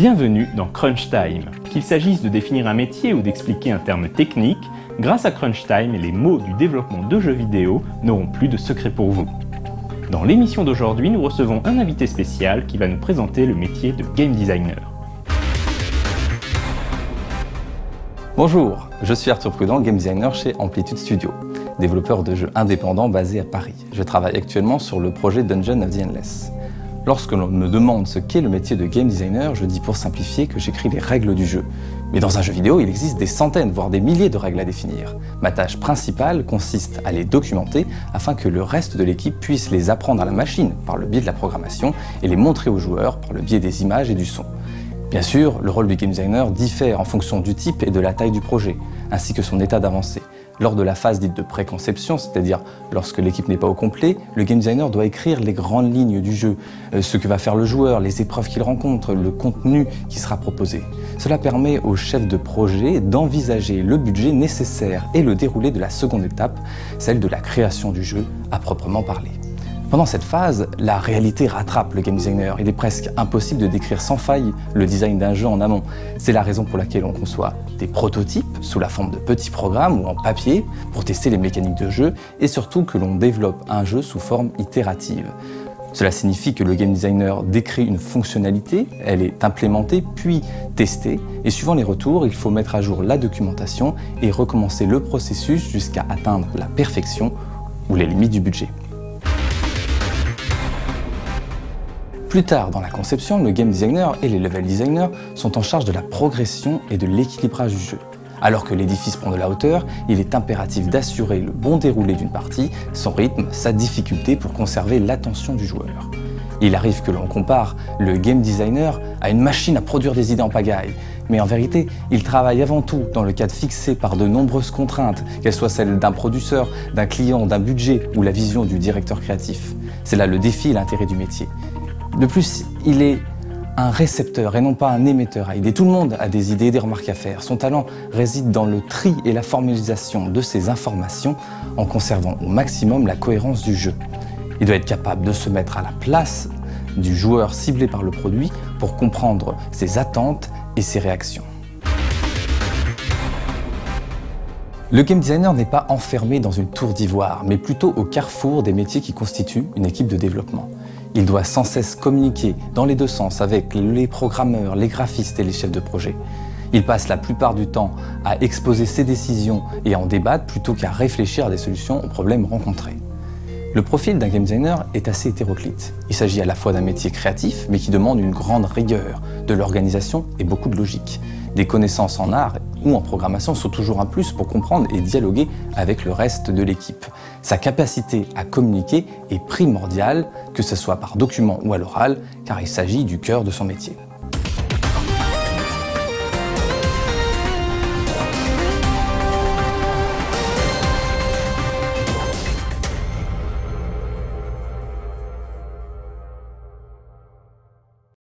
Bienvenue dans Crunch Time. Qu'il s'agisse de définir un métier ou d'expliquer un terme technique, grâce à Crunch Time, les mots du développement de jeux vidéo n'auront plus de secret pour vous. Dans l'émission d'aujourd'hui, nous recevons un invité spécial qui va nous présenter le métier de game designer. Bonjour, je suis Arthur Prudent, game designer chez Amplitude Studio, développeur de jeux indépendants basé à Paris. Je travaille actuellement sur le projet Dungeon of the Endless. Lorsque l'on me demande ce qu'est le métier de game designer, je dis pour simplifier que j'écris les règles du jeu. Mais dans un jeu vidéo, il existe des centaines, voire des milliers de règles à définir. Ma tâche principale consiste à les documenter afin que le reste de l'équipe puisse les apprendre à la machine par le biais de la programmation et les montrer aux joueurs par le biais des images et du son. Bien sûr, le rôle du game designer diffère en fonction du type et de la taille du projet, ainsi que son état d'avancée. Lors de la phase dite de préconception, c'est-à-dire lorsque l'équipe n'est pas au complet, le game designer doit écrire les grandes lignes du jeu, ce que va faire le joueur, les épreuves qu'il rencontre, le contenu qui sera proposé. Cela permet au chef de projet d'envisager le budget nécessaire et le déroulé de la seconde étape, celle de la création du jeu à proprement parler. Pendant cette phase, la réalité rattrape le game designer. Il est presque impossible de décrire sans faille le design d'un jeu en amont. C'est la raison pour laquelle on conçoit des prototypes sous la forme de petits programmes ou en papier pour tester les mécaniques de jeu et surtout que l'on développe un jeu sous forme itérative. Cela signifie que le game designer décrit une fonctionnalité, elle est implémentée puis testée et suivant les retours, il faut mettre à jour la documentation et recommencer le processus jusqu'à atteindre la perfection ou les limites du budget. Plus tard dans la conception, le game designer et les level designers sont en charge de la progression et de l'équilibrage du jeu. Alors que l'édifice prend de la hauteur, il est impératif d'assurer le bon déroulé d'une partie, son rythme, sa difficulté pour conserver l'attention du joueur. Il arrive que l'on compare le game designer à une machine à produire des idées en pagaille. Mais en vérité, il travaille avant tout dans le cadre fixé par de nombreuses contraintes, qu'elles soient celles d'un producteur, d'un client, d'un budget ou la vision du directeur créatif. C'est là le défi et l'intérêt du métier. De plus, il est un récepteur et non pas un émetteur à idées. Tout le monde a des idées et des remarques à faire. Son talent réside dans le tri et la formalisation de ces informations en conservant au maximum la cohérence du jeu. Il doit être capable de se mettre à la place du joueur ciblé par le produit pour comprendre ses attentes et ses réactions. Le game designer n'est pas enfermé dans une tour d'ivoire, mais plutôt au carrefour des métiers qui constituent une équipe de développement. Il doit sans cesse communiquer dans les deux sens avec les programmeurs, les graphistes et les chefs de projet. Il passe la plupart du temps à exposer ses décisions et à en débattre plutôt qu'à réfléchir à des solutions aux problèmes rencontrés. Le profil d'un game designer est assez hétéroclite. Il s'agit à la fois d'un métier créatif, mais qui demande une grande rigueur, de l'organisation et beaucoup de logique. Des connaissances en art ou en programmation sont toujours un plus pour comprendre et dialoguer avec le reste de l'équipe. Sa capacité à communiquer est primordiale, que ce soit par document ou à l'oral, car il s'agit du cœur de son métier.